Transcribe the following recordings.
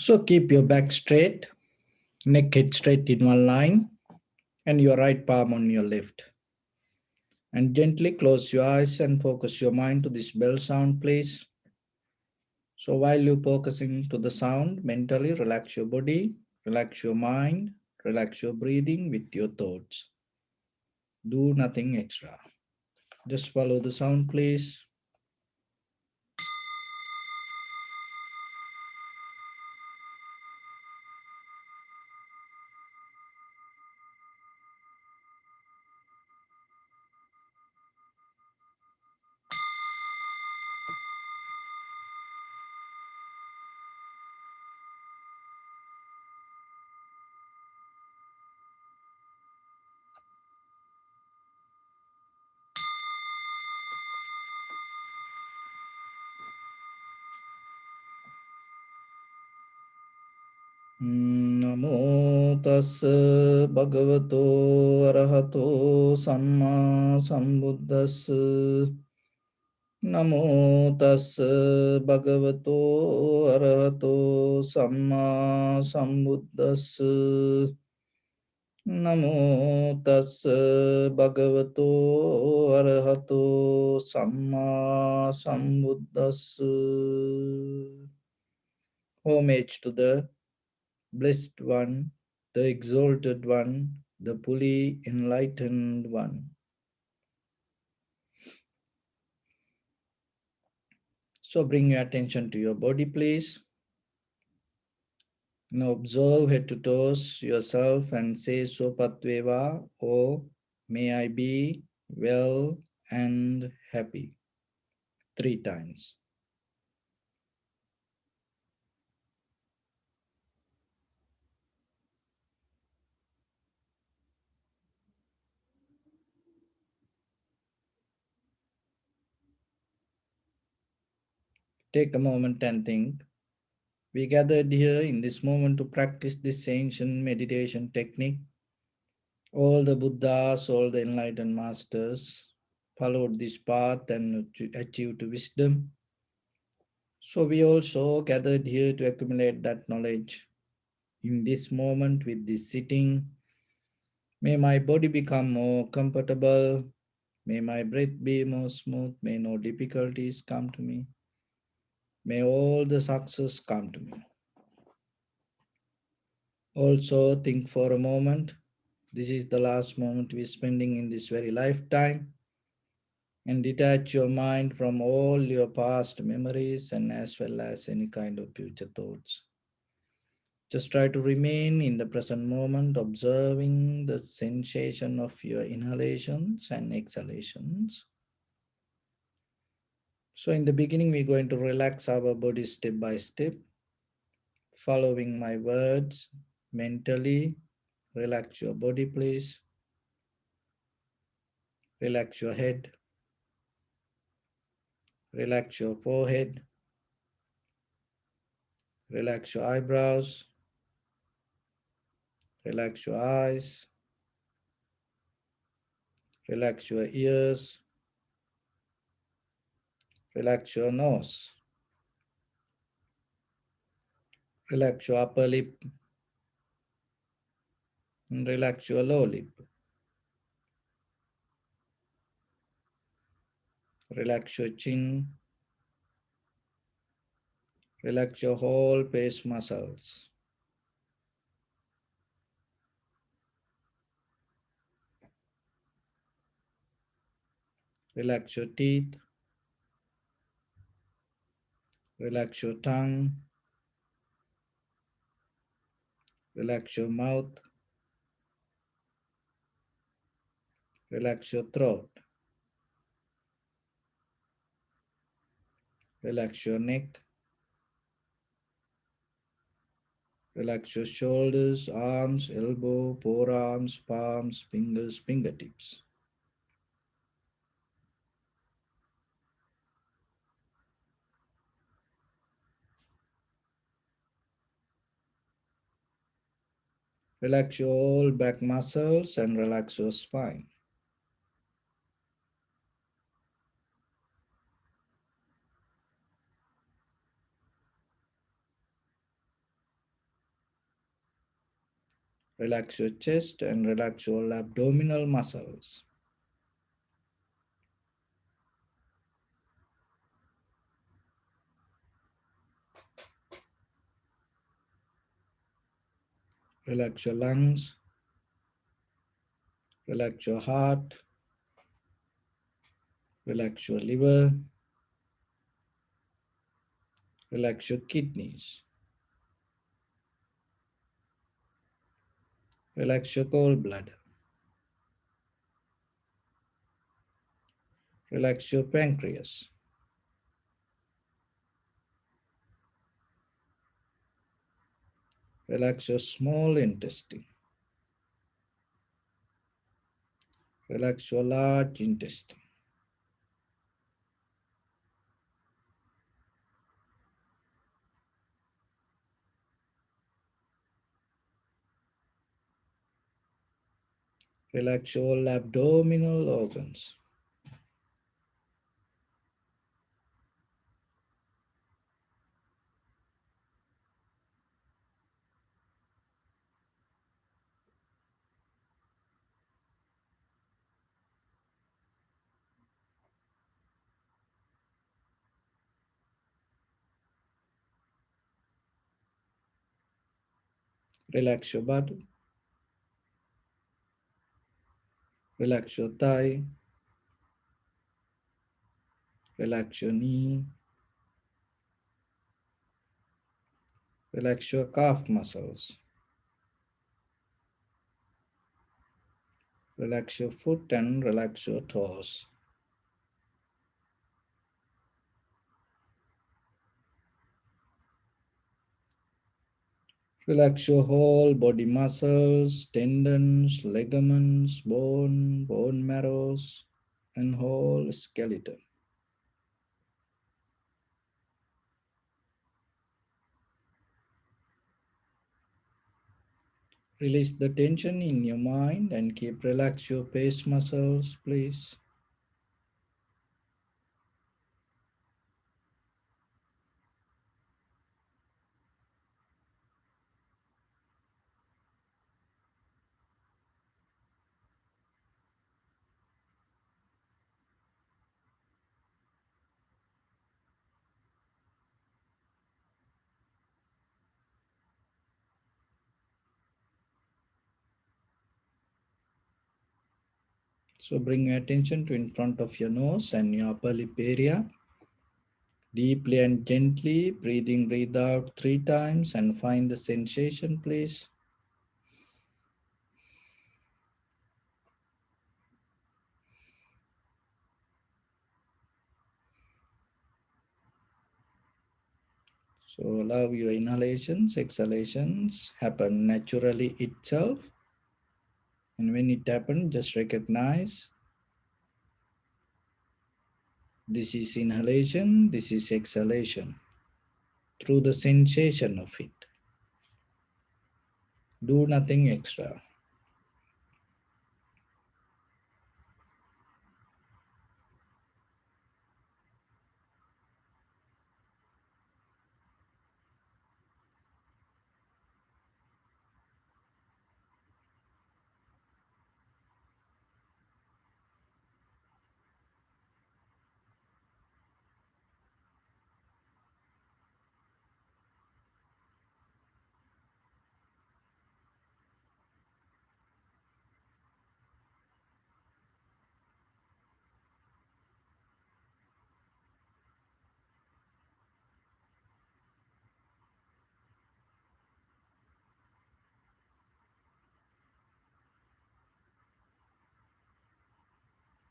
So keep your back straight, neck head straight in one line, and your right palm on your left. And gently close your eyes and focus your mind to this bell sound, please. So while you're focusing to the sound, mentally relax your body, relax your mind, relax your breathing with your thoughts. Do nothing extra. Just follow the sound, please. Namo tassa bhagavato arahato samma sambuddhassa. Namo tassa bhagavato arahato samma sambuddhassa. Namo tassa bhagavato arahato samma sambuddhassa. Homage to the Blessed One, the Exalted One, the fully enlightened One. So bring your attention to your body, please. Now observe head to toes yourself and say Sopatveva, or may I be well and happy. 3 times. Take a moment and think. We gathered here in this moment to practice this ancient meditation technique. All the Buddhas, all the enlightened masters followed this path and achieved wisdom. So we also gathered here to accumulate that knowledge. In this moment with this sitting, may my body become more comfortable. May my breath be more smooth. May no difficulties come to me. May all the success come to me. Also think for a moment. This is the last moment we're spending in this very lifetime. And detach your mind from all your past memories and as well as any kind of future thoughts. Just try to remain in the present moment, observing the sensation of your inhalations and exhalations. So in the beginning, we're going to relax our body step by step, following my words mentally. Relax your body, please. Relax your head. Relax your forehead. Relax your eyebrows. Relax your eyes. Relax your ears. Relax your nose. Relax your upper lip. And relax your lower lip. Relax your chin. Relax your whole face muscles. Relax your teeth. Relax your tongue. Relax your mouth. Relax your throat. Relax your neck. Relax your shoulders, arms, elbow, forearms, palms, fingers, fingertips. Relax your whole back muscles and relax your spine. Relax your chest and relax your abdominal muscles. Relax your lungs. Relax your heart. Relax your liver. Relax your kidneys. Relax your gallbladder. Relax your pancreas. Relax your small intestine. Relax your large intestine. Relax all abdominal organs. Relax your butt. Relax your thigh. Relax your knee. Relax your calf muscles. Relax your foot and relax your toes. Relax your whole body muscles, tendons, ligaments, bone marrows, and whole skeleton. Release the tension in your mind and keep relax your face muscles, please. So bring your attention to in front of your nose and your upper lip area. Deeply and gently breathe in, breathe out 3 times and find the sensation, please. So allow your inhalations, exhalations happen naturally itself. And when it happens, just recognize this is inhalation, this is exhalation through the sensation of it. Do nothing extra.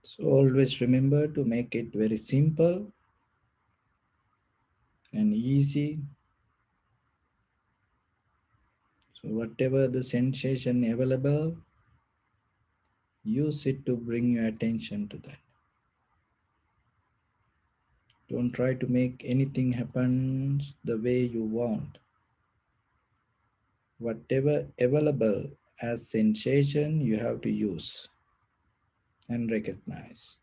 So always remember to make it very simple and easy. So whatever the sensation available, use it to bring your attention to that. Don't try to make anything happen the way you want. Whatever available as sensation, you have to use and recognize.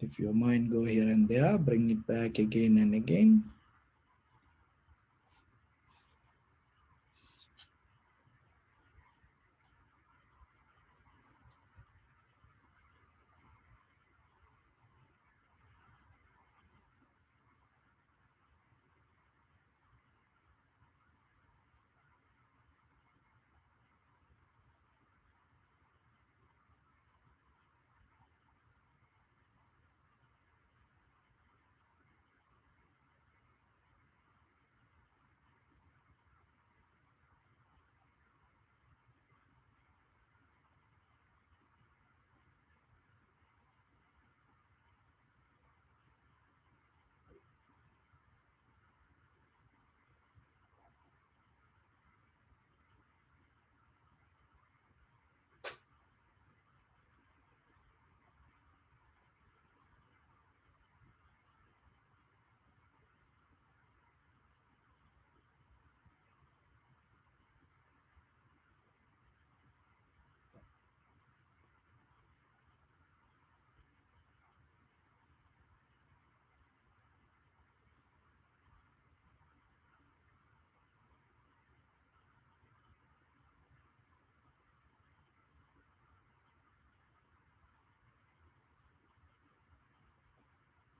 If your mind go here and there, bring it back again and again.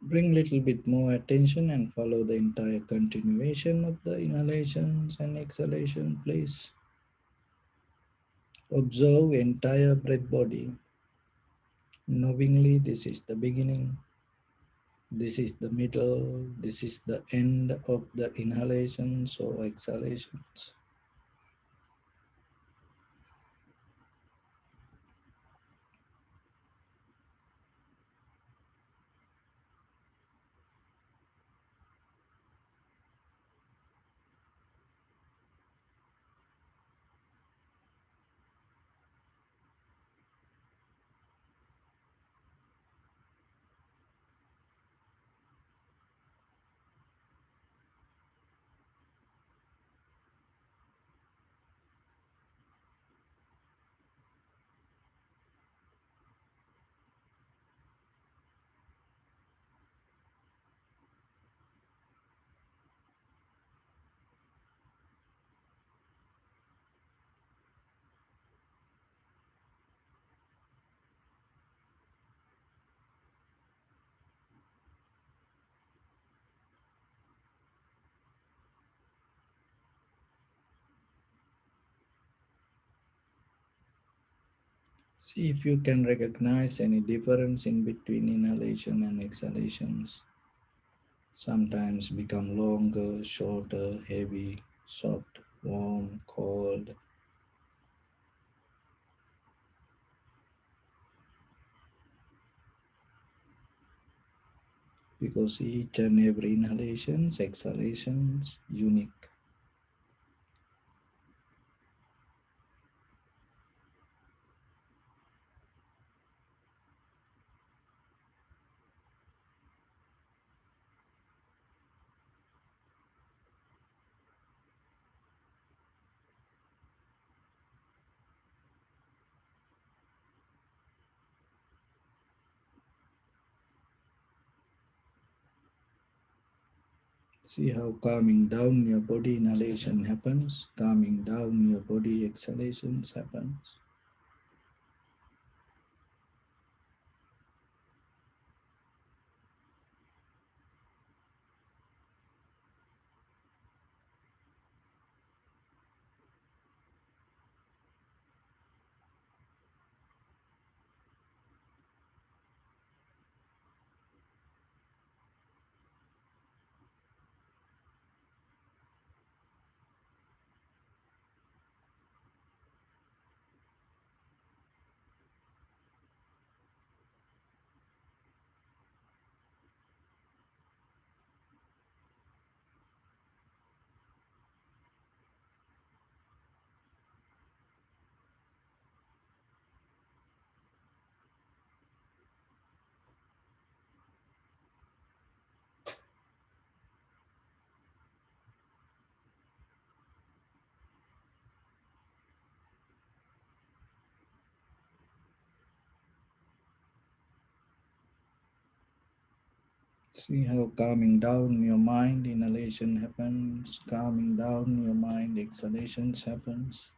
Bring little bit more attention and follow the entire continuation of the inhalations and exhalation, please. Observe entire breath body. Knowingly, this is the beginning, this is the middle, this is the end of the inhalations or exhalations. See if you can recognize any difference in between inhalation and exhalations. Sometimes become longer, shorter, heavy, soft, warm, cold. Because each and every inhalations, exhalations, unique. See how calming down your body inhalation happens, calming down your body exhalations happens. See how calming down your mind, inhalation happens, calming down your mind, exhalations happens.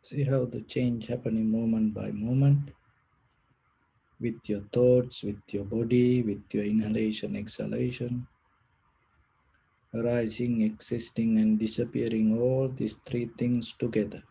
See how the change happening moment by moment with your thoughts, with your body, with your inhalation, exhalation, arising, existing, and disappearing, all these three things together.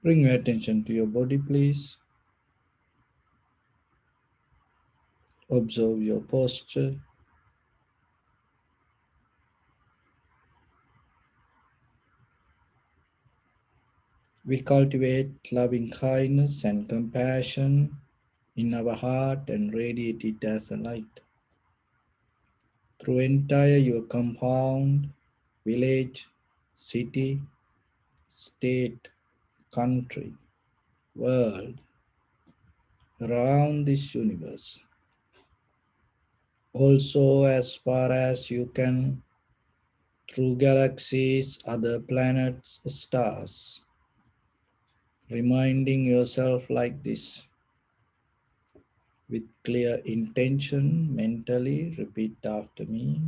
Bring your attention to your body, please. Observe your posture. We cultivate loving kindness and compassion in our heart and radiate it as a light through entire your compound, village, city, state, country, world, around this universe. Also, as far as you can, through galaxies, other planets, stars, reminding yourself like this with clear intention mentally. Repeat after me.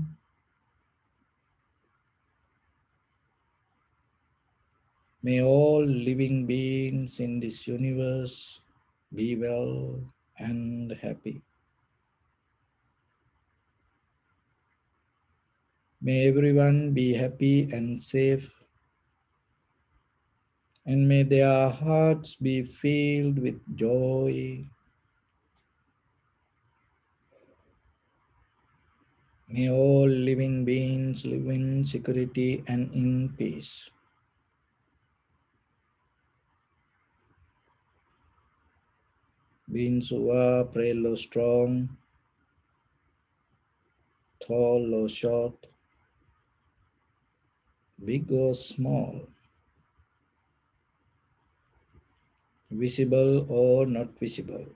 May all living beings in this universe be well and happy. May everyone be happy and safe, and may their hearts be filled with joy. May all living beings live in security and in peace. Beings who are frail or strong, tall or short, big or small, visible or not visible,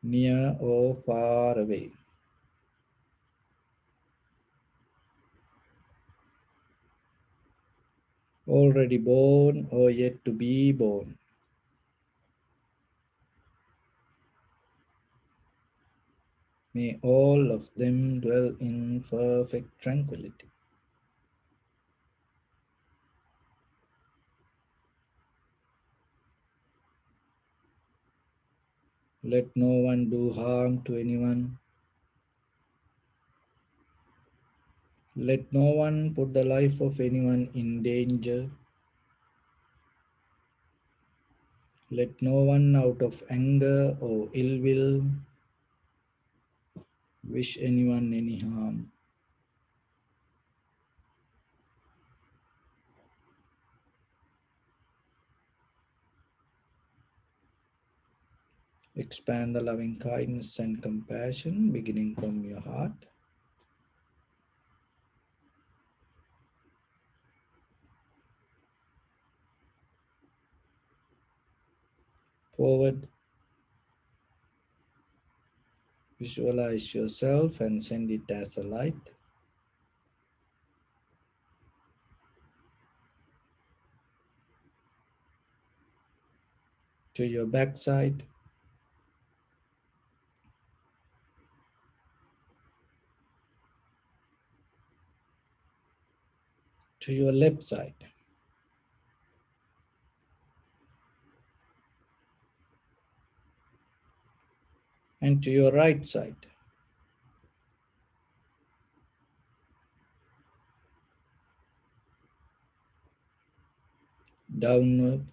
near or far away, already born or yet to be born. May all of them dwell in perfect tranquility. Let no one do harm to anyone. Let no one put the life of anyone in danger. Let no one out of anger or ill will wish anyone any harm. Expand the loving kindness and compassion beginning from your heart. Forward, visualize yourself and send it as a light. To your backside, to your left side, and to your right side. Downward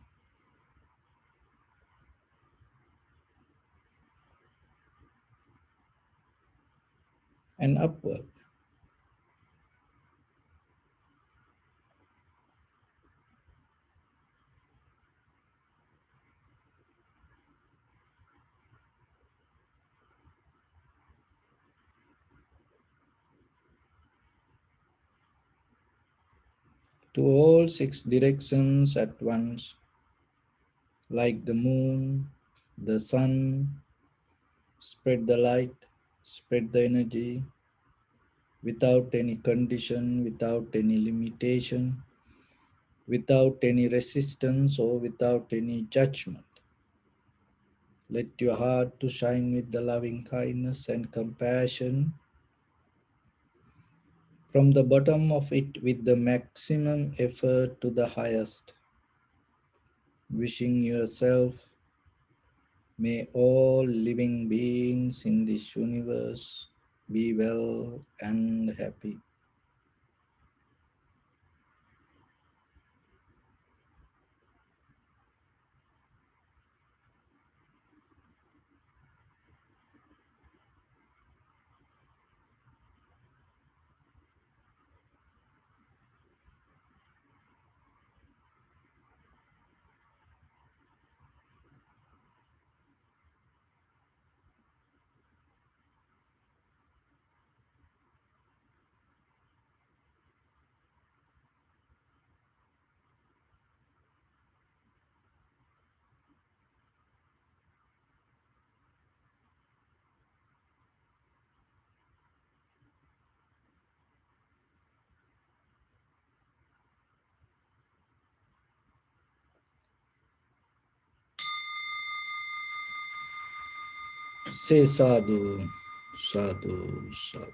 and upward. To all six directions at once, like the moon, the sun, spread the light, spread the energy without any condition, without any limitation, without any resistance or without any judgment. Let your heart to shine with the loving kindness and compassion from the bottom of it with the maximum effort to the highest. Wishing yourself, may all living beings in this universe be well and happy. Say sadhu, sadhu, sadhu.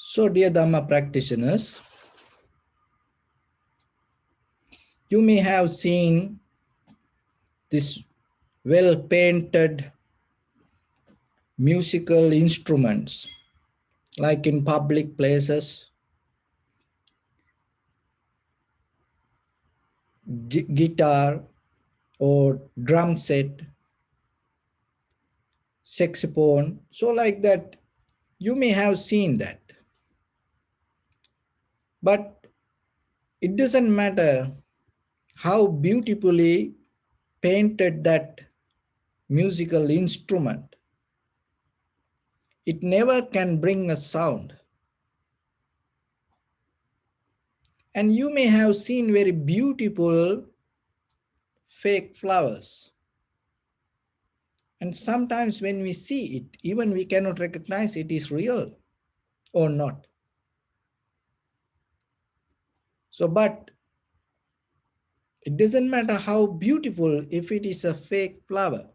So, dear Dhamma practitioners, you may have seen this well painted musical instruments like in public places, guitar or drum set, saxophone. So, like that, you may have seen that. But it doesn't matter how beautifully painted that musical instrument, it never can bring a sound. And you may have seen very beautiful fake flowers. And sometimes when we see it, even we cannot recognize it is real or not. So, but it doesn't matter how beautiful if it is a fake flower.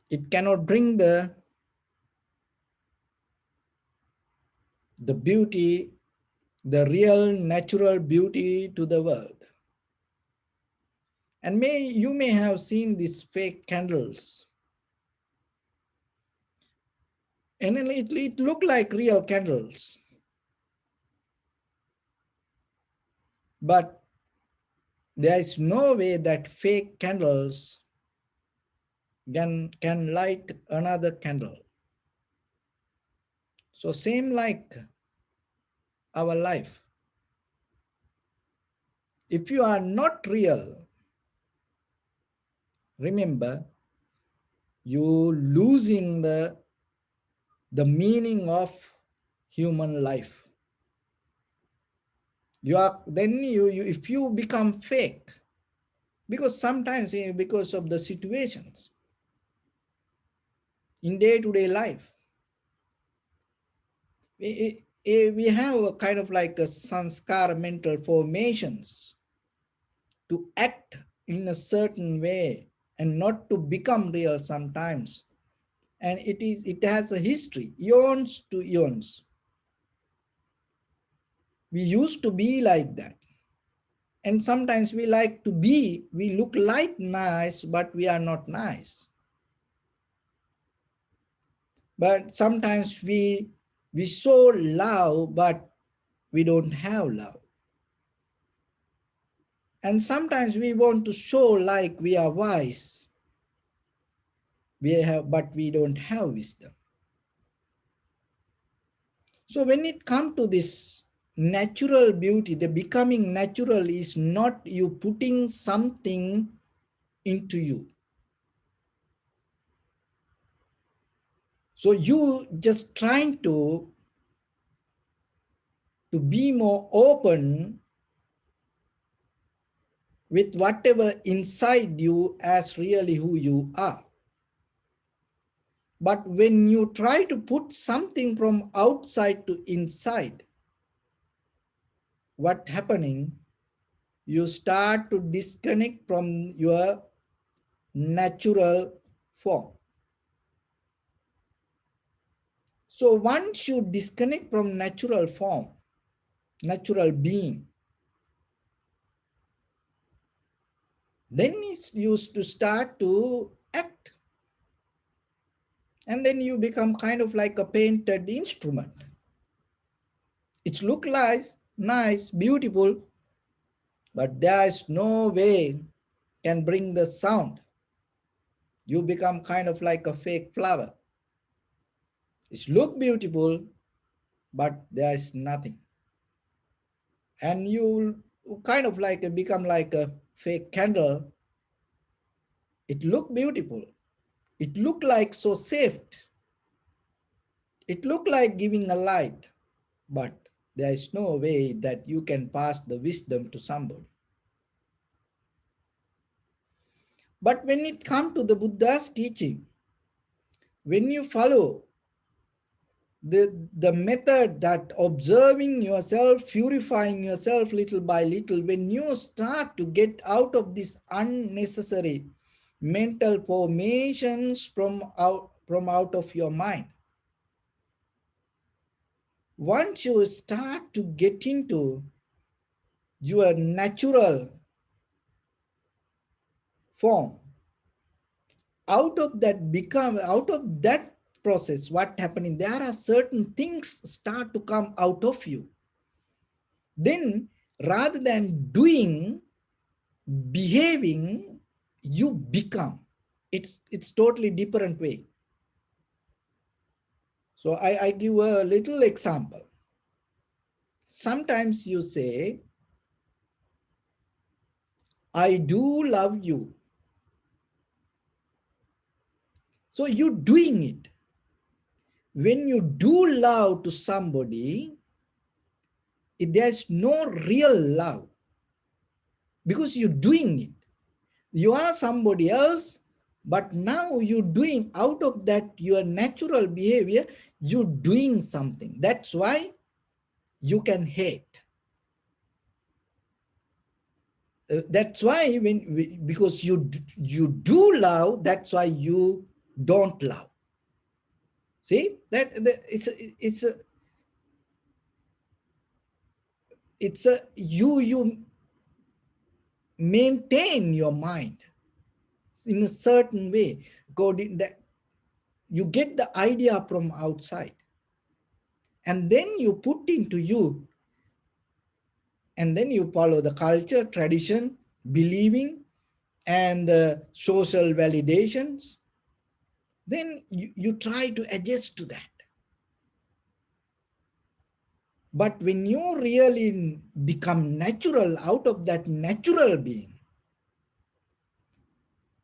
It cannot bring the beauty, the real natural beauty to the world. And you may have seen these fake candles. And it looked like real candles. But there is no way that fake candles can light another candle. So same like our life. If you are not real, remember, you losing the meaning of human life. You if you become fake, because sometimes because of the situations in day-to-day life, we have a kind of like a sanskara mental formations to act in a certain way and not to become real sometimes. And it has a history, eons to eons. We used to be like that. And sometimes we like to be, we look like nice, but we are not nice. But sometimes we show love, but we don't have love. And sometimes we want to show like we are wise, but we don't have wisdom. So when it comes to this natural beauty, the becoming natural is not you putting something into you. So you just trying to be more open with whatever inside you as really who you are. But when you try to put something from outside to inside, what happening? You start to disconnect from your natural form. So once you disconnect from natural form, natural being, then it's used to start to act. And then you become kind of like a painted instrument. It looks like nice, beautiful, but there is no way can bring the sound. You become kind of like a fake flower. It looks beautiful, but there is nothing. And you kind of like become like a fake candle. It looked beautiful. It looked like so safe. It looked like giving a light, but there is no way that you can pass the wisdom to somebody. But when it comes to the Buddha's teaching, when you follow the method that observing yourself, purifying yourself little by little, when you start to get out of this unnecessary mental formations from out of your mind, Once you start to get into your natural form, out of that process, what happening, there are certain things start to come out of you. Then rather than doing, behaving, you become. It's totally different way. So I give a little example. Sometimes you say, I do love you. So you're doing it. When you do love to somebody, there's no real love because you're doing it. You are somebody else, but now you're doing out of that your natural behavior, you're doing something. That's why you can hate. That's why because you do love, that's why you don't love. See that it's a you maintain your mind in a certain way, according that you get the idea from outside and then you put into you, and then you follow the culture, tradition, believing, and the social validations. Then you try to adjust to that. But when you really become natural out of that natural being,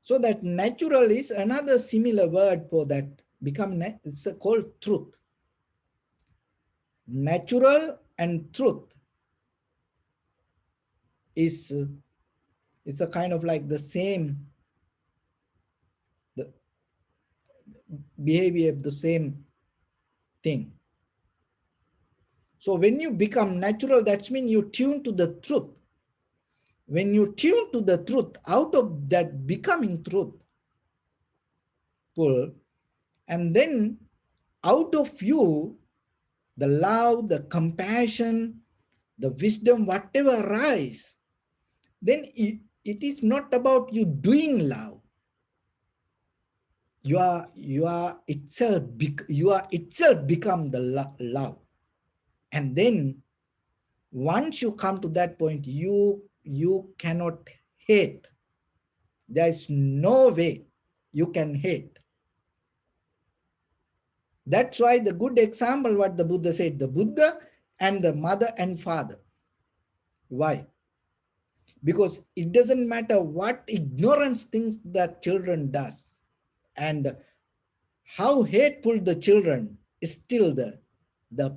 so that natural is another similar word for that, it's called truth. Natural and truth is it's a kind of like the same, the behavior of the same thing. So when you become natural, that means you tune to the truth. When you tune to the truth, out of that becoming truthful, and then out of you, the love, the compassion, the wisdom, whatever rise, then it is not about you doing love. You are itself become the love. And then once you come to that point, you cannot hate. There is no way you can hate. That's why the good example what the Buddha said, the Buddha and the mother and father. Why? Because it doesn't matter what ignorance things that children does and how hateful the children is, still the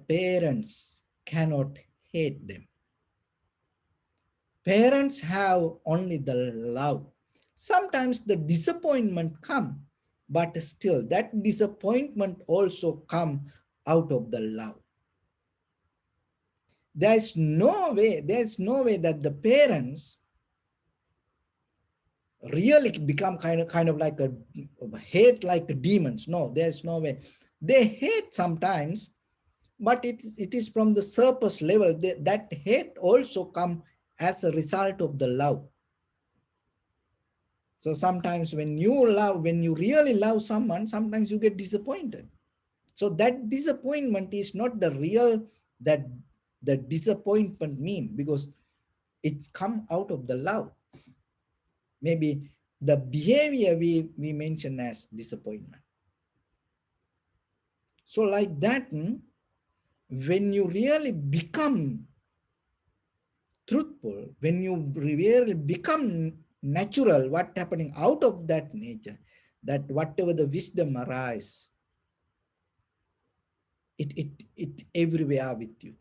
parents cannot hate them. Parents have only the love. Sometimes the disappointment come, but still that disappointment also come out of the love. There's no way that the parents really become kind of like a hate like demons. No, there's no way. They hate sometimes, but it is from the surface level. That hate also come as a result of the love. So sometimes when you really love someone, sometimes you get disappointed. So that disappointment is not the real that the disappointment mean, because it's come out of the love. Maybe the behavior we mention as disappointment. So like that, when you really become truthful, when you really become natural, what happening out of that nature, that whatever the wisdom arise, it everywhere with you.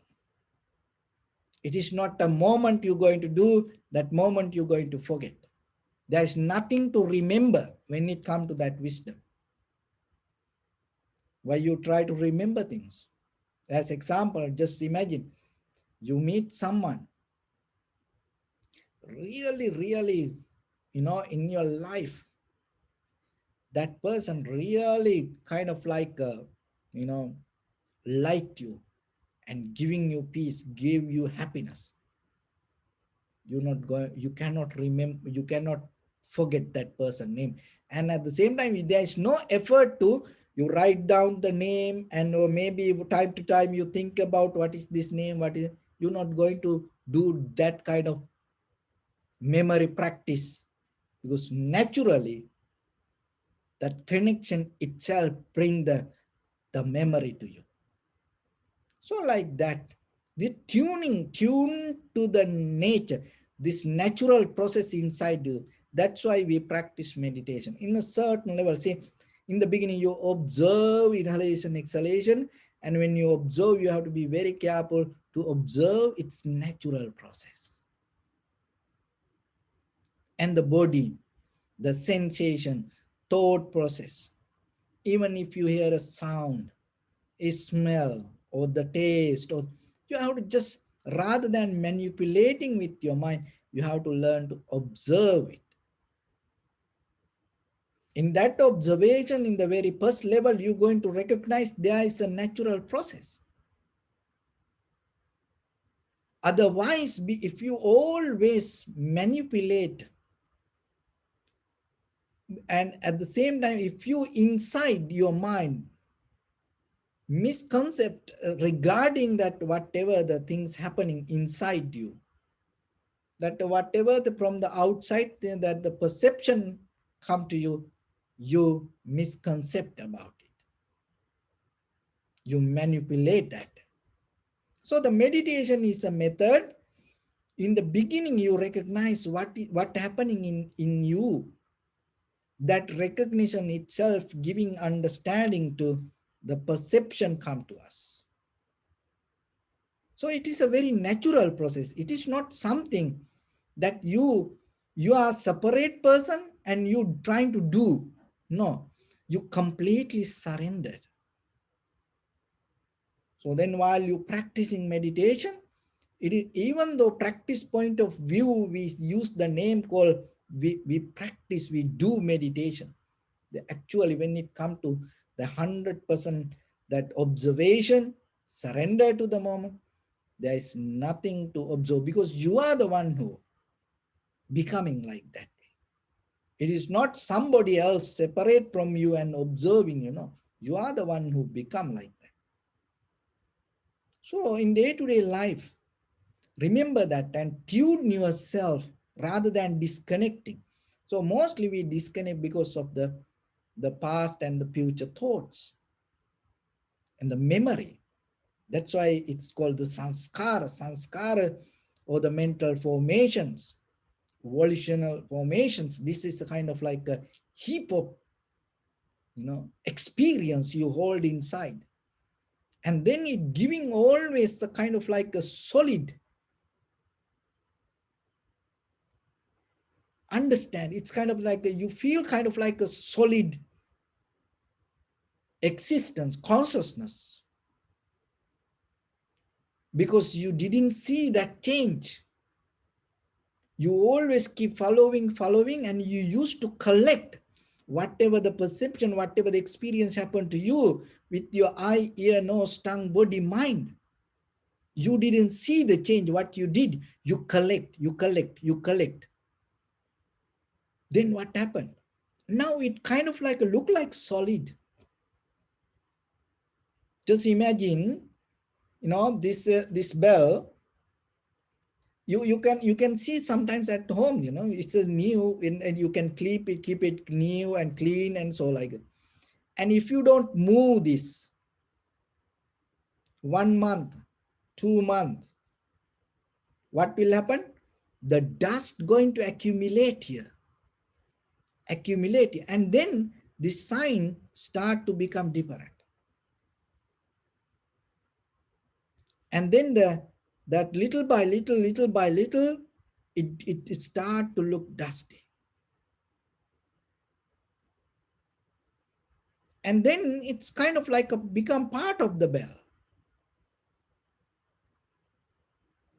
It is not a moment you're going to do, that moment you're going to forget. There is nothing to remember when it comes to that wisdom. Why you try to remember things? As example, just imagine you meet someone really, in your life, that person really kind of like, liked you, and giving you peace, give you happiness. You cannot remember, you cannot forget that person name. And at the same time, there is no effort to you write down the name, and or maybe time to time you think about what is this name, what is, you're not going to do that kind of memory practice, because naturally that connection itself bring the memory to you. So like that, the tune to the nature, this natural process inside you. That's why we practice meditation in a certain level. See, in the beginning, you observe inhalation, exhalation, and when you observe, you have to be very careful to observe its natural process. And the body, the sensation, thought process. Even if you hear a sound, a smell, or the taste, or you have to just, rather than manipulating with your mind, you have to learn to observe it. In that observation, in the very first level, you're going to recognize there is a natural process. Otherwise, if you always manipulate, and at the same time, if you inside your mind misconcept regarding that whatever the things happening inside you, that whatever from the outside that the perception come to you, you misconcept about it, you manipulate that. So the meditation is a method. In the beginning, you recognize what happening in you. That recognition itself giving understanding to the perception come to us. So it is a very natural process. It is not something that you are a separate person and you trying to do. No, you completely surrendered. So then while you practicing meditation, it is, even though practice point of view, we use the name called, we practice, we do meditation. Actually, when it comes to the 100% that observation, surrender to the moment, there is nothing to observe, because you are the one who becoming like that. It is not somebody else separate from you and observing, you are the one who become like that. So in day-to-day life, remember that and tune yourself rather than disconnecting. So mostly we disconnect because of the past and the future thoughts and the memory. That's why it's called the sanskara, or the mental formations, volitional formations. This is a kind of like a heap of experience you hold inside, and then it giving always a kind of like a solid understand. It's kind of like you feel kind of like a solid existence, consciousness, because you didn't see that change. You always keep following, and you used to collect whatever the perception, whatever the experience happened to you with your eye, ear, nose, tongue, body, mind. You didn't see the change. What you did, you collect. Then what happened? Now it kind of like look like solid. Just imagine, this bell. You can see sometimes at home, it's a new, and you can keep it new and clean and so like it. And if you don't move this 1 month, 2 months, what will happen? The dust going to accumulate here, and then the sign start to become different. And then that little by little, it start to look dusty. And then it's kind of like become part of the bell.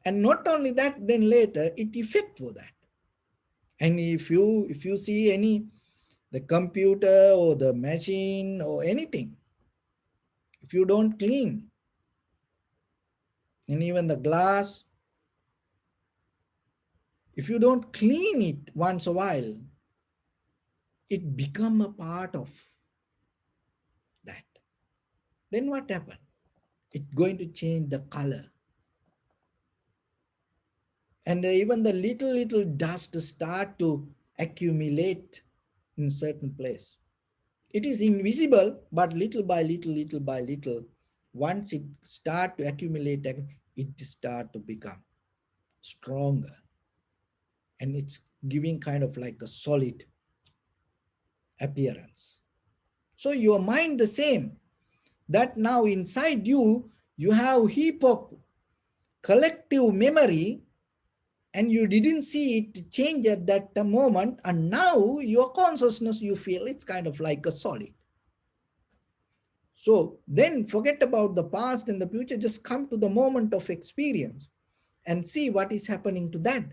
And not only that, then later it effect for that. And if you see any, the computer or the machine or anything, if you don't clean, And even the glass, if you don't clean it once a while, it become a part of that. Then what happened? It's going to change the color. And even the little dust start to accumulate in certain place. It is invisible, but little by little, once it start to accumulate, it start to become stronger, and it's giving kind of like a solid appearance. So your mind the same, that now inside you, you have heap of collective memory, and you didn't see it change at that moment, and now your consciousness, you feel it's kind of like a solid. So then forget about the past and the future, just come to the moment of experience and see what is happening to that.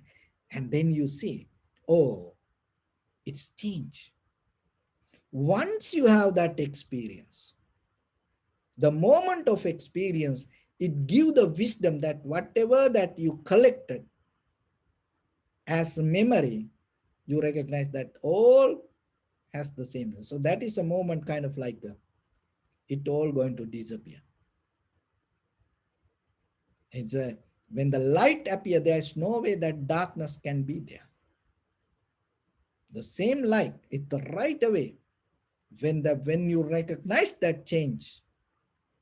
And then you see, oh, it's changed. Once you have that experience, the moment of experience, it gives the wisdom that whatever that you collected as memory, you recognize that all has the same. So that is a moment kind of like it all going to disappear. It's a, when the light appear, there's no way that darkness can be there. The same light, it's the right away. When you recognize that change,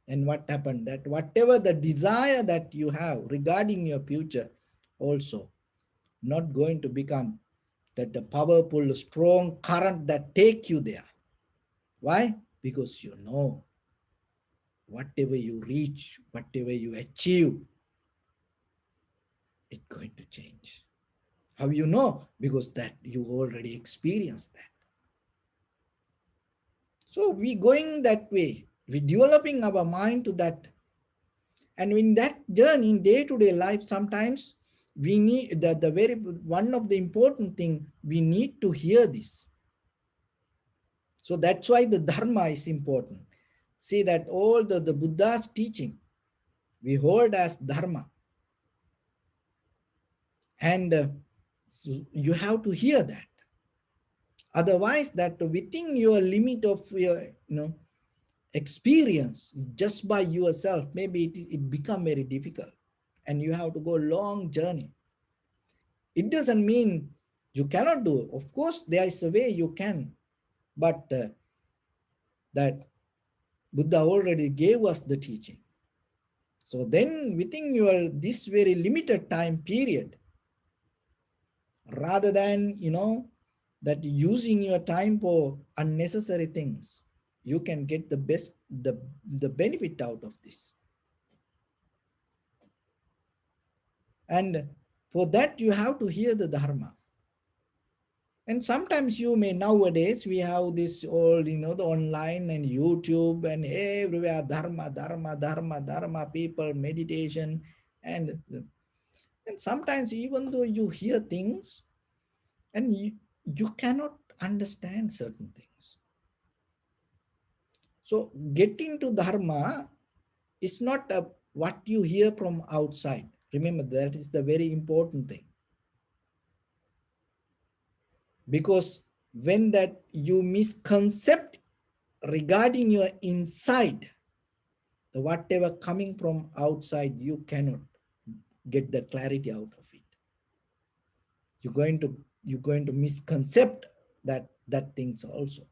and what happened, that whatever the desire that you have regarding your future, also not going to become that the powerful, strong current that take you there. Why? Because you know whatever you reach, whatever you achieve, it's going to change. How you know? Because that you already experienced that. So we going that way. We developing our mind to that. And in that journey, in day-to-day life, sometimes we need the very one of the important thing, we need to hear this. So that's why the Dharma is important. See that all the Buddha's teaching, we hold as Dharma. And so you have to hear that. Otherwise, that within your limit of your experience, just by yourself, maybe it become very difficult, and you have to go long journey. It doesn't mean you cannot do. Of course, there is a way you can, but that Buddha already gave us the teaching. So then within your this very limited time period, rather than that using your time for unnecessary things, you can get the best, the benefit out of this. And for that you have to hear the Dharma. And sometimes you may, nowadays we have this all the online and YouTube and everywhere, Dharma, Dharma, Dharma, Dharma, people, meditation. And sometimes even though you hear things, and you cannot understand certain things. So getting to Dharma is not what you hear from outside. Remember, that is the very important thing. Because when that you misconcept regarding your inside, the whatever coming from outside, you cannot get the clarity out of it. You're going to misconcept that things also.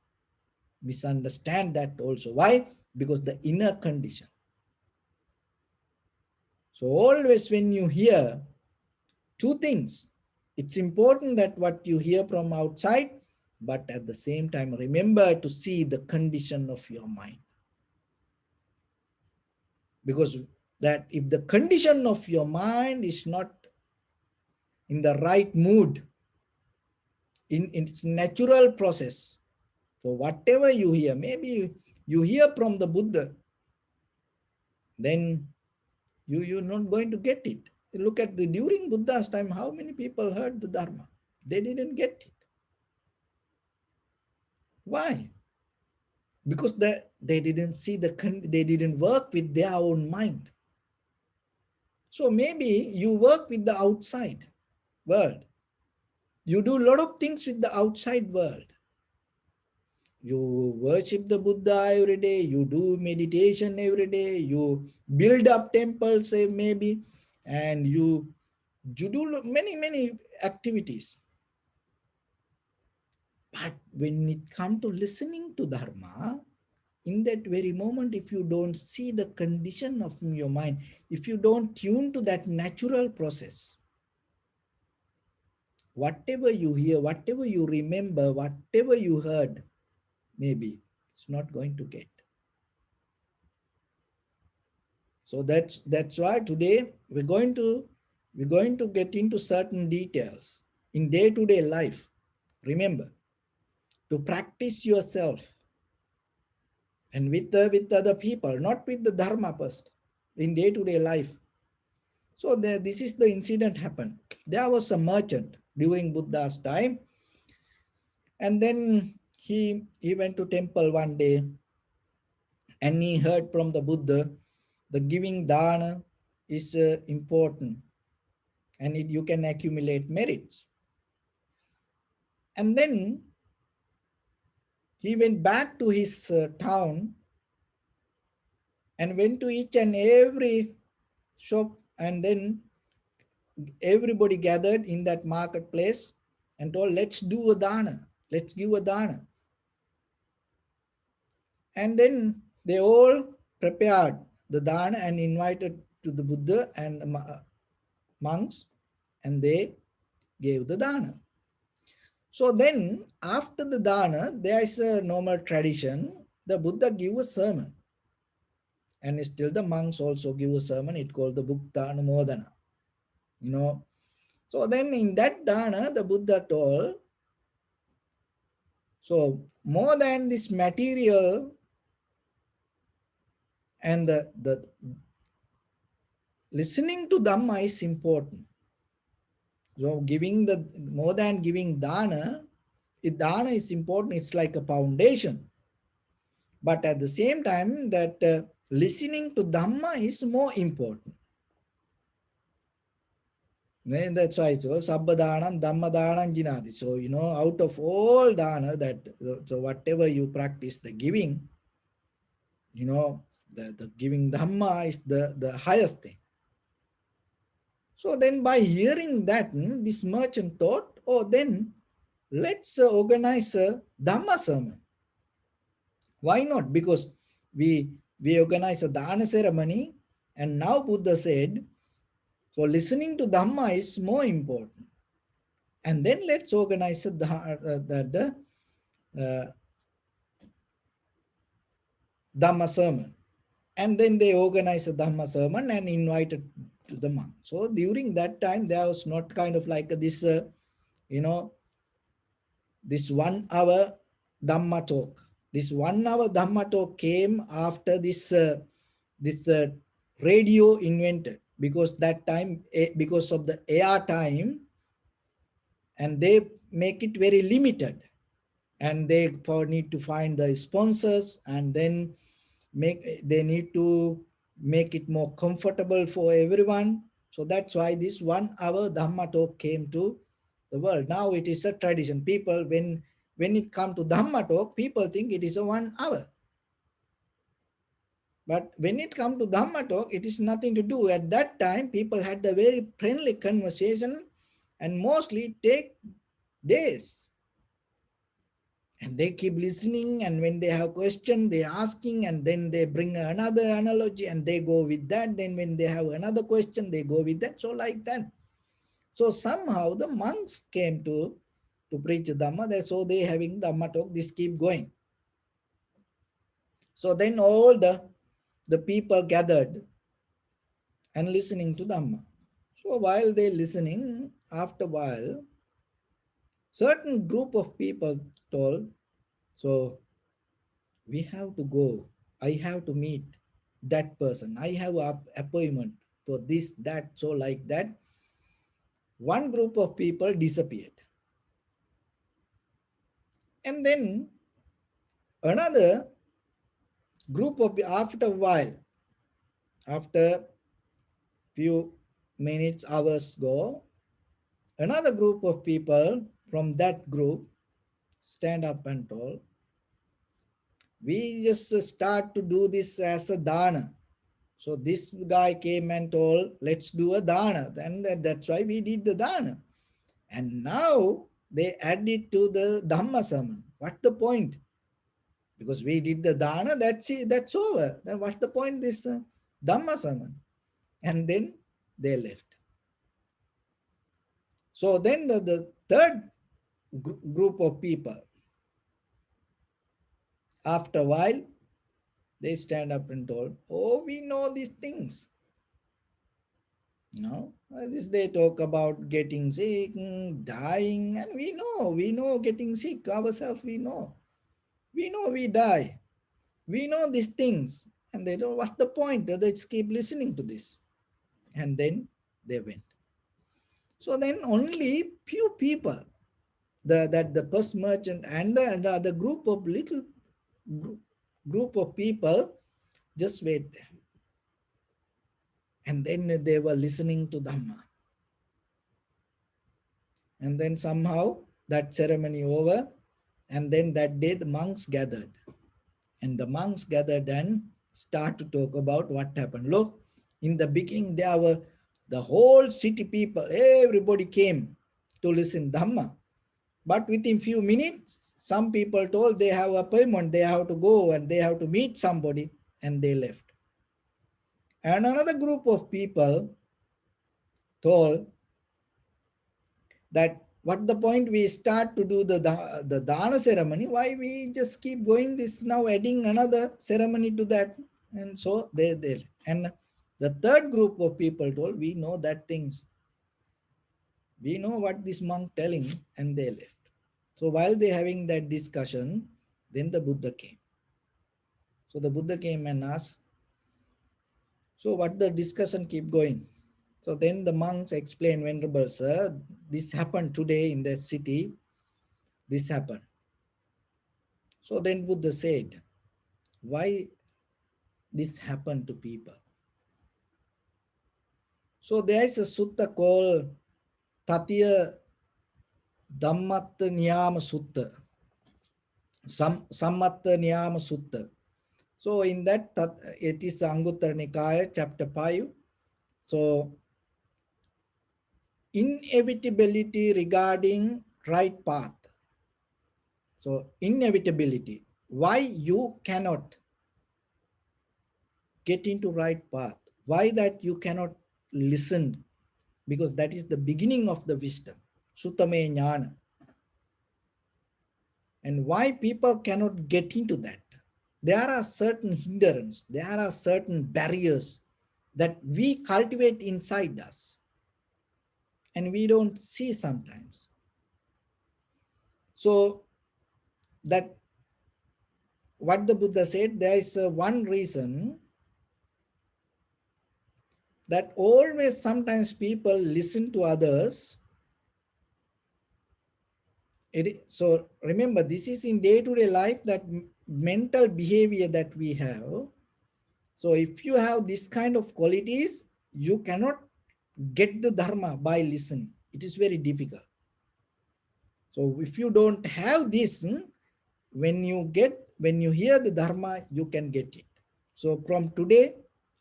Misunderstand that also. Why? Because the inner condition. So always when you hear two things, it's important that what you hear from outside, but at the same time, remember to see the condition of your mind. Because that if the condition of your mind is not in the right mood, in its natural process, for whatever you hear, maybe you hear from the Buddha, then you're not going to get it. Look at during Buddha's time, how many people heard the Dharma? They didn't get it. Why? Because they didn't see they didn't work with their own mind. So maybe you work with the outside world. You do a lot of things with the outside world. You worship the Buddha every day, you do meditation every day, you build up temples, say maybe, and you do many activities. But when it comes to listening to Dharma, in that very moment, if you don't see the condition of your mind, if you don't tune to that natural process, whatever you hear, whatever you remember, whatever you heard, maybe it's not going to get. So that's why today we're going to get into certain details in day-to-day life. Remember to practice yourself and with other people, not with the Dharma first, in day-to-day life. So this is the incident happened. There was a merchant during Buddha's time, and then he went to temple one day, and he heard from the Buddha, the giving dana is important, and you can accumulate merits. And then he went back to his town and went to each and every shop, and then everybody gathered in that marketplace and told, let's do a dana, let's give a dana. And then they all prepared the dana and invited to the Buddha and monks, and they gave the dana. So then after the dana, there is a normal tradition, the Buddha give a sermon, and still the monks also give a sermon. It called the Bhukta Anumodana, you know. So then in that dana, the Buddha told, so more than this material and the listening to Dhamma is important. So giving the more than giving dana, dana is important. It's like a foundation. But at the same time, that listening to Dhamma is more important. And that's why it's Sabba Dhanam, Dhamma Dhanam Jinadi. So, out of all dana, so whatever you practice, the giving, the giving Dhamma is the highest thing. So then by hearing that, this merchant thought, oh, then let's organize a Dhamma sermon. Why not? Because we organize a Dana ceremony, and now Buddha said, so listening to Dhamma is more important. And then let's organize the Dhamma sermon. And then they organized a Dhamma sermon and invited to the monk. So during that time, there was not kind of like this, this 1 hour Dhamma talk. This 1 hour Dhamma talk came after this radio invented, because that time, because of the air time, and they make it very limited, and they need to find the sponsors, and then they need to make it more comfortable for everyone. So that's why this 1 hour Dhamma talk came to the world. Now it is a tradition. People, when it comes to Dhamma talk, people think it is a 1 hour. But when it comes to Dhamma talk, it is nothing to do. At that time, people had a very friendly conversation, and mostly take days. And they keep listening, and when they have question, they asking, and then they bring another analogy and they go with that. Then when they have another question, they go with that. So like that. So somehow the monks came to preach Dhamma. So they having Dhamma talk, this keep going. So then all the people gathered and listening to Dhamma. So while they listening, after a while, certain group of people told, so we have to go. I have to meet that person. I have an appointment for this, that, so like that. One group of people disappeared. And then another group of, after a while, after few minutes, hours go, another group of people from that group stand up and told, we just start to do this as a dana. So this guy came and told, let's do a dana. Then that's why we did the dana. And now they add it to the Dhamma sermon. What's the point? Because we did the dana, that's it, that's over. Then what's the point this Dhamma sermon? And then they left. So then the third group of people, after a while, they stand up and told, oh, we know these things. No, this they talk about getting sick, dying, and we know getting sick ourselves, we know we die, we know these things, and they don't. What's the point? They just keep listening to this, and then they went. So then only few people, the first merchant and the group of little group of people just wait there, and then they were listening to Dhamma. And then somehow that ceremony over, and then that day the monks gathered. And the monks gathered and start to talk about what happened. Look, in the beginning there were the whole city people, everybody came to listen Dhamma. But within few minutes, some people told they have appointment, they have to go and they have to meet somebody, and they left. And another group of people told that what the point we start to do the dana ceremony, why we just keep going this now, adding another ceremony to that. And so they and the third group of people told, we know that things, we know what this monk telling, and they left. So while they having that discussion, then the Buddha came. So the Buddha came and asked, so what the discussion keep going? So then the monks explained, Venerable Sir, this happened today in the city, this happened. So then Buddha said, why this happened to people? So there is a sutta called Tatiya Dhammatta Niyama Sutta, Sammatta Niyama Sutta. So in that, it is Anguttara Nikaya, chapter 5. So inevitability regarding right path. So inevitability, why you cannot get into right path, why that you cannot listen, because that is the beginning of the wisdom, Sutame Jnana. And why people cannot get into that? There are certain hindrances, there are certain barriers that we cultivate inside us and we don't see sometimes. So that what the Buddha said, there is one reason that always sometimes people listen to others. So remember, this is in day-to-day life, that mental behavior that we have. So if you have this kind of qualities, you cannot get the Dharma by listening. It is very difficult. So if you don't have this, when you hear the Dharma, you can get it. So from today,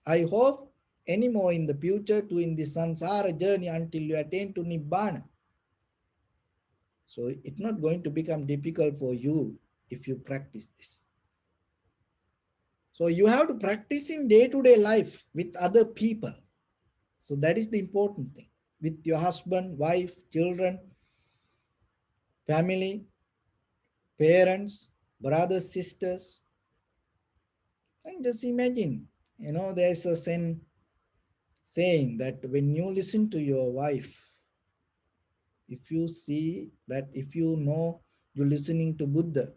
I hope any more in the future to in the samsara journey until you attain to Nibbana. So it's not going to become difficult for you if you practice this. So you have to practice in day-to-day life with other people. So that is the important thing. With your husband, wife, children, family, parents, brothers, sisters. And just imagine, there's a saying that when you listen to your wife, if you see that, if you know you're listening to Buddha,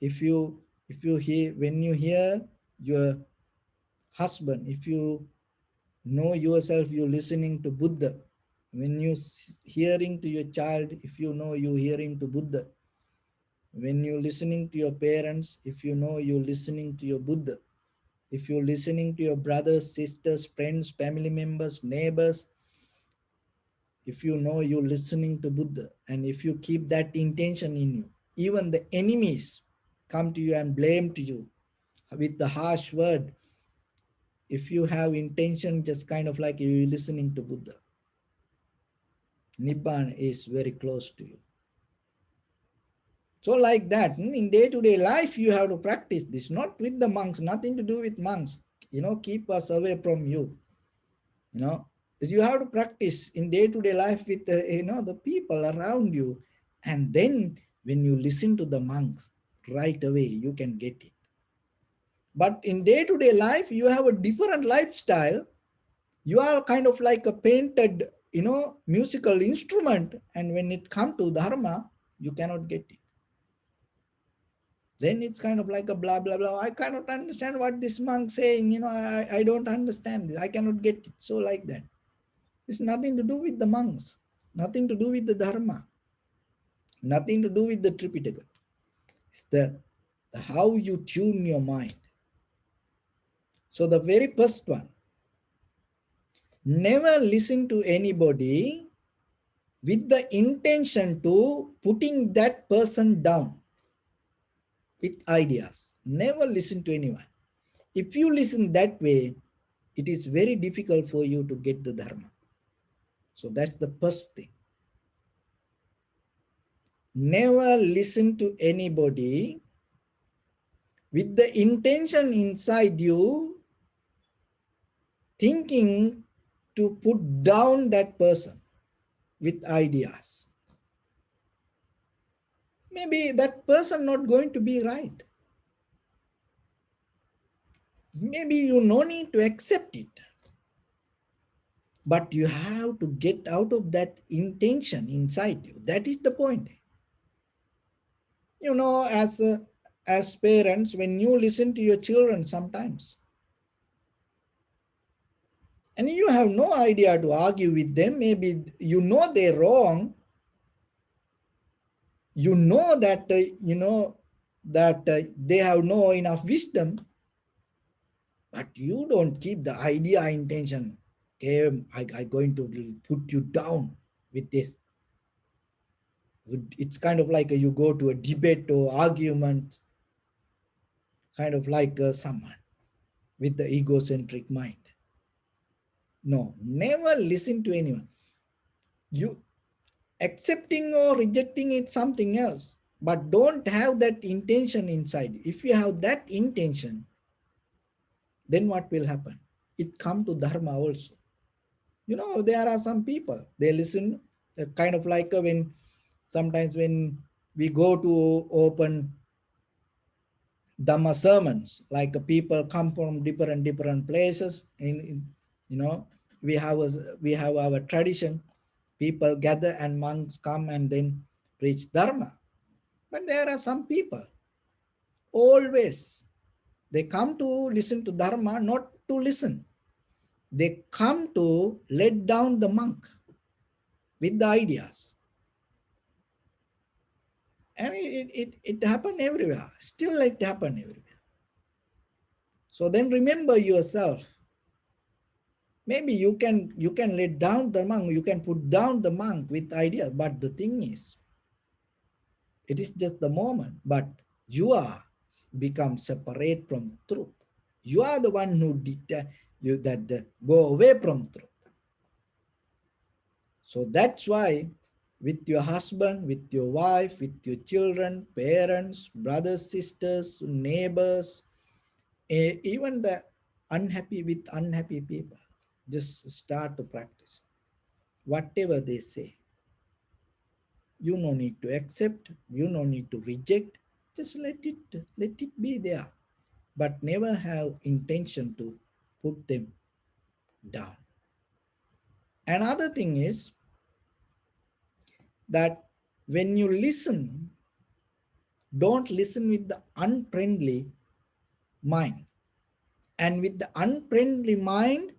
if you hear, when you hear your husband, if you know yourself you're listening to Buddha, when you hearing to your child, if you know you're hearing to Buddha, when you're listening to your parents, if you know you're listening to your Buddha, if you're listening to your brothers, sisters, friends, family members, neighbors, if you know you're listening to Buddha, and if you keep that intention in you, even the enemies come to you and blame to you with the harsh word. If you have intention, just kind of like you listening to Buddha, Nibbana is very close to you. So like that, in day-to-day life, you have to practice this, not with the monks, nothing to do with monks. Keep us away from you. You have to practice in day-to-day life with the people around you. And then when you listen to the monks, right away, you can get it. But in day-to-day life, you have a different lifestyle. You are kind of like a painted, musical instrument. And when it comes to Dharma, you cannot get it. Then it's kind of like a blah, blah, blah. I cannot understand what this monk saying. I don't understand this. I cannot get it. So like that. It's nothing to do with the monks. Nothing to do with the Dharma. Nothing to do with the Tripitaka. It's the how you tune your mind. So the very first one, never listen to anybody with the intention to putting that person down with ideas. Never listen to anyone. If you listen that way, it is very difficult for you to get the Dharma. So that's the first thing. Never listen to anybody with the intention inside you thinking to put down that person with ideas. Maybe that person not going to be right. Maybe you no need to accept it. But you have to get out of that intention inside you. That is the point. As parents, when you listen to your children sometimes, and you have no idea to argue with them, maybe they're wrong, that they have no enough wisdom, but you don't keep the idea intention. Okay, I'm going to put you down with this. It's kind of like you go to a debate or argument, kind of like someone with the egocentric mind. No, never listen to anyone. You accepting or rejecting it something else, but don't have that intention inside. If you have that intention, then what will happen? It come to Dharma also. There are some people, they listen, kind of like sometimes when we go to open Dhamma sermons, like people come from different places. We have our tradition. People gather and monks come and then preach Dharma. But there are some people, always, they come to listen to Dharma, not to listen. They come to let down the monk with the ideas. And it happened everywhere. Still it happened everywhere. So then remember yourself. Maybe you can let down the monk, you can put down the monk with ideas, but the thing is, it is just the moment, but you are become separate from truth. You are the one who go away from truth. So that's why with your husband, with your wife, with your children, parents, brothers, sisters, neighbors, even the unhappy people, just start to practice. Whatever they say, you no need to accept, you no need to reject, just let it be there, but never have intention to put them down. Another thing is that when you listen, don't listen with the unfriendly mind. And with the unfriendly mind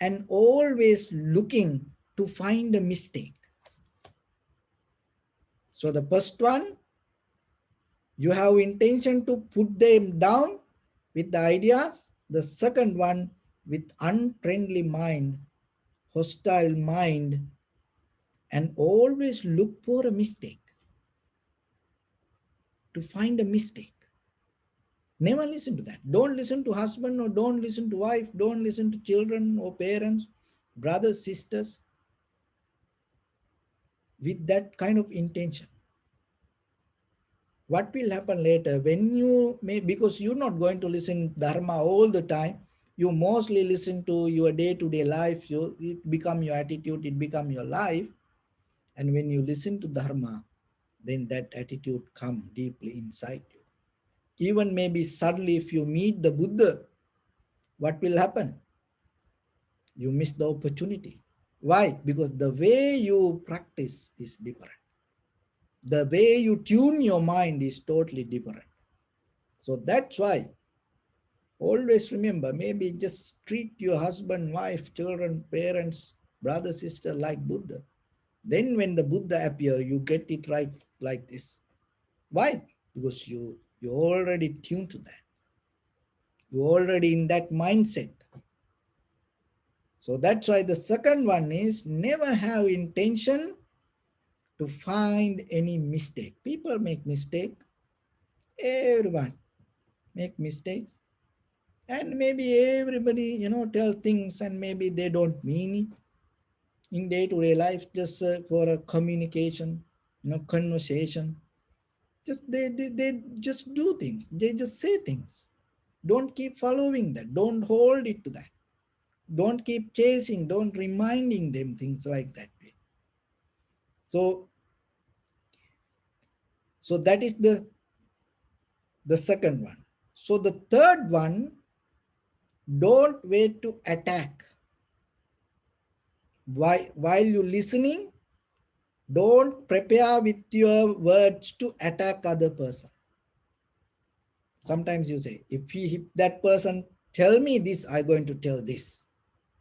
and always looking to find a mistake. So the first one, you have intention to put them down with the ideas. The second one, with unfriendly mind, hostile mind, and always look for a mistake, to find a mistake. Never listen to that. Don't listen to husband, or don't listen to wife, don't listen to children or parents, brothers, sisters, with that kind of intention. What will happen later when you may, because you're not going to listen dharma all the time, you mostly listen to your day-to-day life, it become your attitude, it become your life. And when you listen to dharma, then that attitude come deeply inside you. Even maybe suddenly if you meet the Buddha, what will happen? You miss the opportunity. Why? Because the way you practice is different. The way you tune your mind is totally different. So that's why always remember, maybe just treat your husband, wife, children, parents, brother, sister like Buddha. Then when the Buddha appear, you get it right like this. Why? Because you already tuned to that. You're already in that mindset. So that's why the second one is never have intention to find any mistake. People make mistake. Everyone make mistakes. And maybe everybody, tell things and maybe they don't mean it in day-to-day life, just for a communication, conversation. Just they just do things. They just say things. Don't keep following that. Don't hold it to that. Don't keep chasing. Don't reminding them things like that way. So, so that is the second one. So the third one, don't wait to attack. While you listening, don't prepare with your words to attack other person. Sometimes you say, if that person tell me this, I'm going to tell this.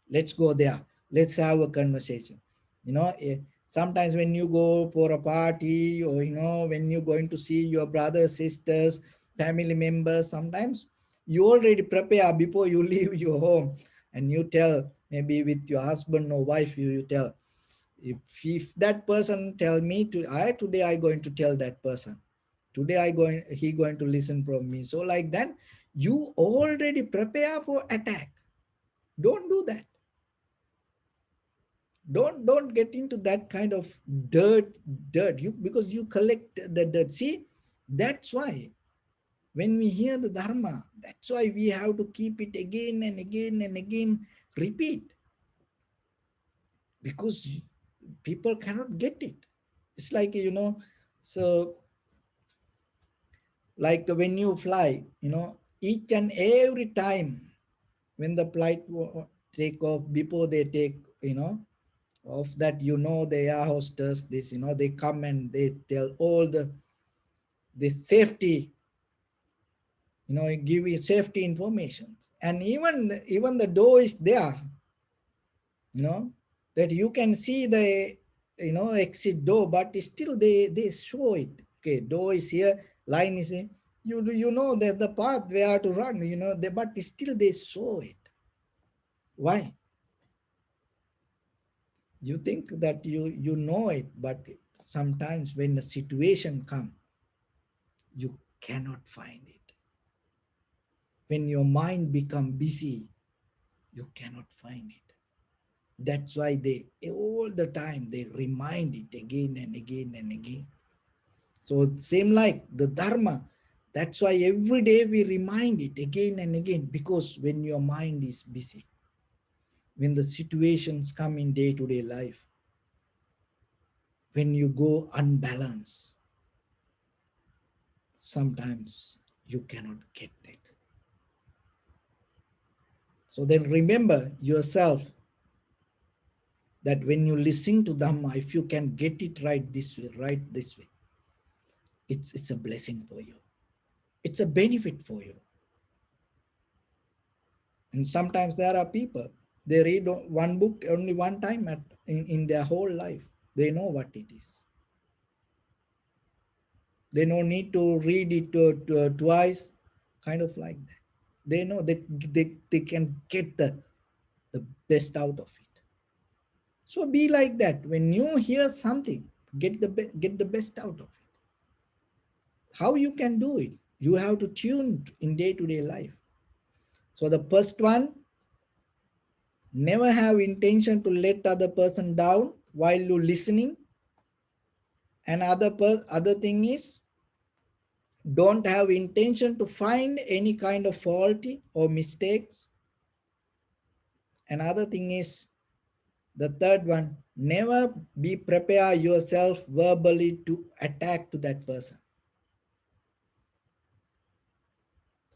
Let's go there. Let's have a conversation. Sometimes when you go for a party, or when you're going to see your brothers, sisters, family members, sometimes you already prepare before you leave your home, and you tell, maybe with your husband or wife, you tell, if that person tell me today I going to tell that person, today he going to listen from me. So like that, you already prepare for attack. Don't do that. Don't get into that kind of dirt, because you collect the dirt. See, that's why when we hear the dharma, that's why we have to keep it again and again and again, repeat, because people cannot get it. It's like, so like when you fly, each and every time when the flight take off, before they take, of that, the air hostess, this, they come and they tell all the safety, give you safety information. And even the door is there, you know that you can see the, exit door, but still they show it. Okay, door is here, line is here. You know that the path where to run, but still they show it. Why? You think that you know it, but sometimes when the situation come, you cannot find it. When your mind become busy, you cannot find it. That's why they all the time they remind it again and again and again. So same like the dharma. That's why every day we remind it again and again, because when your mind is busy, when the situations come in day-to-day life, when you go unbalanced, sometimes you cannot get that. So then remember yourself that when you listen to Dhamma, if you can get it right this way, it's a blessing for you. It's a benefit for you. And sometimes there are people, they read one book only one time in their whole life. They know what it is. They no need to read it twice, kind of like that. They know that they can get the best out of it. So be like that. When you hear something, get the best out of it. How you can do it? You have to tune in day-to-day life. So the first one, never have intention to let other person down while you listening. And other thing is, don't have intention to find any kind of faulty or mistakes. Another thing is, the third one, never be prepare yourself verbally to attack to that person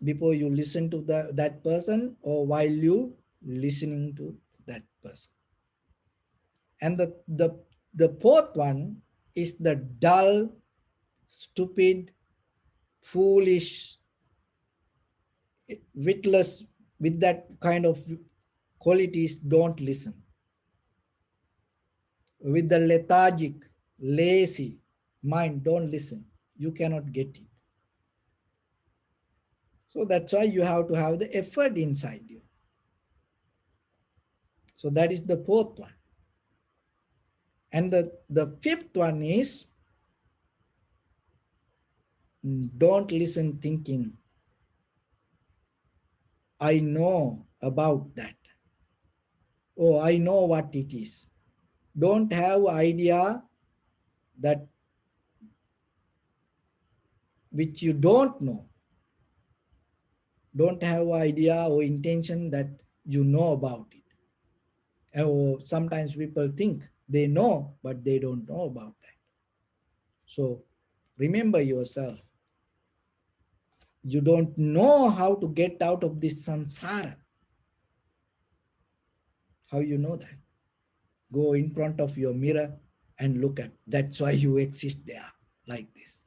before you listen to that person or while you listening to that person. And the fourth one is the dull, stupid, foolish, witless, with that kind of qualities, don't listen. With the lethargic, lazy mind, don't listen. You cannot get it. So that's why you have to have the effort inside you. So that is the fourth one. And the fifth one is, don't listen thinking, I know about that. Oh, I know what it is. Don't have idea that which you don't know. Don't have idea or intention that you know about it. Or sometimes people think they know, but they don't know about that. So remember yourself. You don't know how to get out of this samsara. How you know that? Go in front of your mirror and look at. That's why you exist there like this.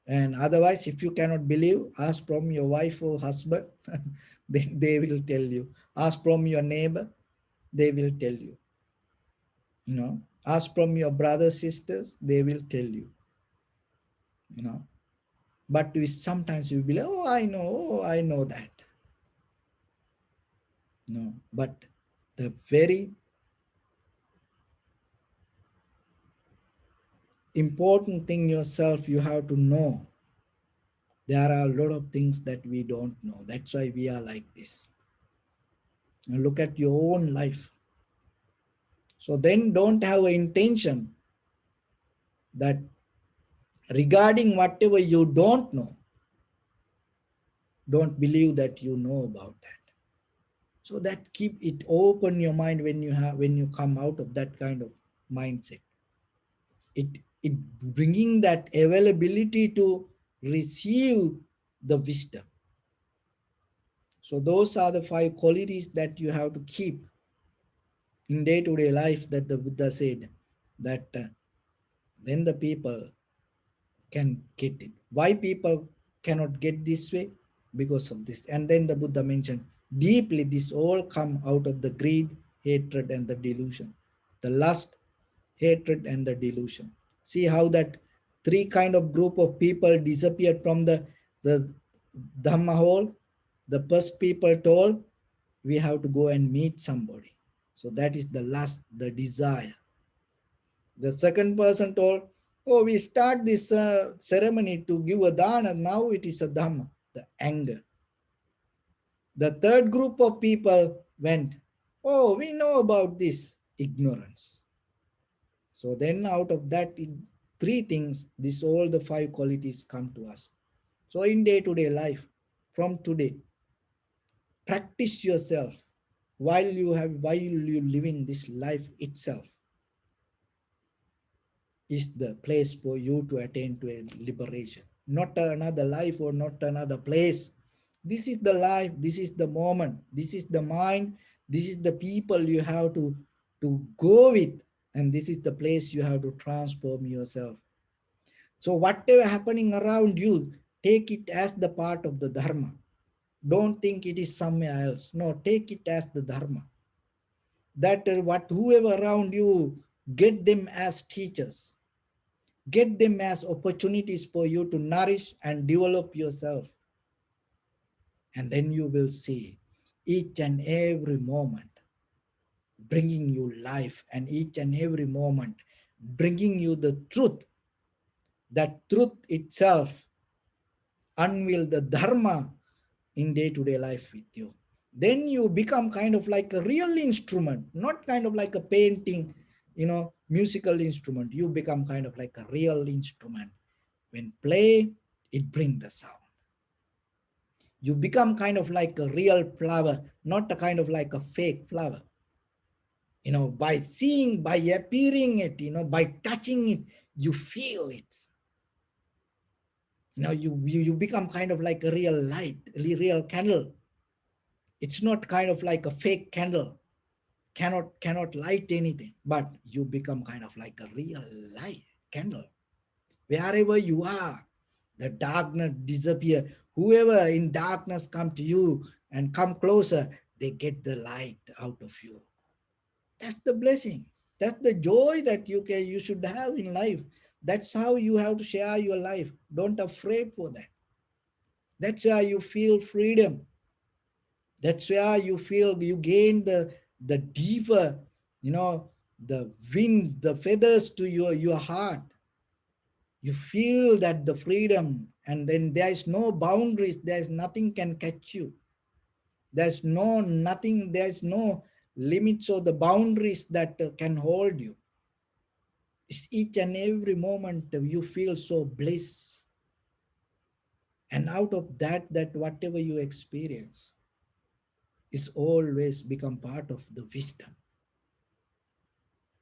And otherwise, if you cannot believe, ask from your wife or husband, they will tell you. Ask from your neighbor, they will tell you. You know, ask from your brothers, sisters, they will tell you. You know, but we sometimes we be like, oh, I know that. No, but the very important thing yourself, you have to know. There are a lot of things that we don't know. That's why we are like this. And look at your own life. So then don't have an intention that regarding whatever you don't know, don't believe that you know about that. So that keep it open your mind when you come out of that kind of mindset. It bringing that availability to receive the wisdom. So those are the 5 qualities that you have to keep in day-to-day life, that the Buddha said that then the people can get it. Why people cannot get this way? Because of this. And then the Buddha mentioned deeply this all come out of the greed, hatred, and the delusion. The lust, hatred, and the delusion. See how that 3 kind of group of people disappeared from the Dhamma hall. The first people told, we have to go and meet somebody. So that is the lust, the desire. The second person told, oh, we start this ceremony to give a dana, now it is a Dhamma, the anger. The third group of people went, oh, we know about this, ignorance. So then out of that 3 things, this all the 5 qualities come to us. So in day-to-day life, from today, practice yourself while you living this life itself is the place for you to attain to a liberation. Not another life or not another place. This is the life, this is the moment, this is the mind, this is the people you have to go with, and this is the place you have to transform yourself. So whatever happening around you, take it as the part of the Dharma. Don't think it is somewhere else. No, take it as the Dharma. That whoever around you, get them as teachers. Get them as opportunities for you to nourish and develop yourself. And then you will see each and every moment bringing you life, and each and every moment bringing you the truth. That truth itself unveil the dharma in day-to-day life with you. Then you become kind of like a real instrument, not kind of like a painting, musical instrument. You become kind of like a real instrument. When play, it bring the sound. You become kind of like a real flower, not a kind of like a fake flower. By seeing, by appearing it, by touching it, you feel it. You become kind of like a real light, a real candle. It's not kind of like a fake candle, cannot light anything, but you become kind of like a real light candle. Wherever you are, the darkness disappear. Whoever in darkness come to you and come closer, they get the light out of you. That's the blessing. That's the joy that you should have in life. That's how you have to share your life. Don't afraid for that. That's why you feel freedom. That's where you feel you gain the deeper, the winds, the feathers to your heart. You feel that the freedom, and then there is no boundaries. There is nothing can catch you. There's no nothing. There's no limits or the boundaries that can hold you. It's each and every moment you feel so bliss, and out of that whatever you experience is always become part of the wisdom.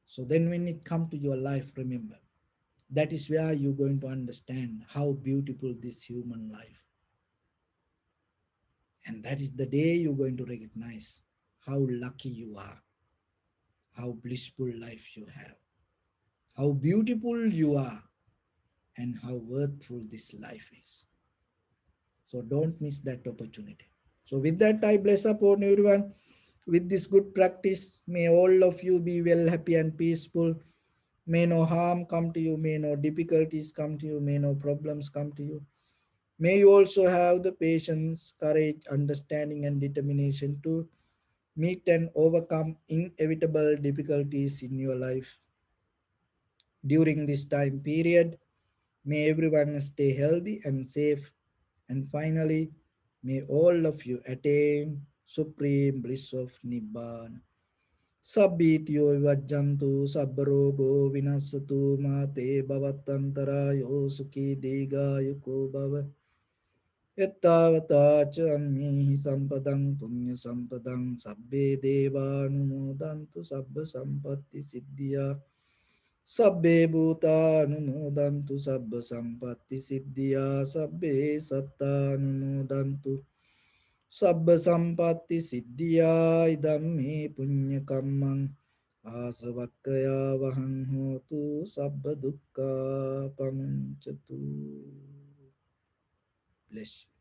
So then when it comes to your life, remember, that is where you're going to understand how beautiful this human life. And that is the day you're going to recognize how lucky you are, how blissful life you have, how beautiful you are, and how worthful this life is. So don't miss that opportunity. So with that, I bless upon everyone with this good practice. May all of you be well, happy, and peaceful. May no harm come to you, may no difficulties come to you, may no problems come to you. May you also have the patience, courage, understanding, and determination to meet and overcome inevitable difficulties in your life during this time period. May everyone stay healthy and safe. And finally, may all of you attain supreme bliss of Nibbana. Sabbityo vajjantu sabbarogo vinasatu mate bhavatantarayo sukhi digayuko bhava. Yattavata cha ammihi sampadang punya sampadang sabbe devanumodantu sabba sampatti siddhya. Sabbe bhuta anumodantu sabba sampatti siddhya. Sabbe satta anumodantu sabba sampatti siddhya. Idam me punya kammang asavakkaya vahan hotu sabba dukkha pamuncatu. Bless you.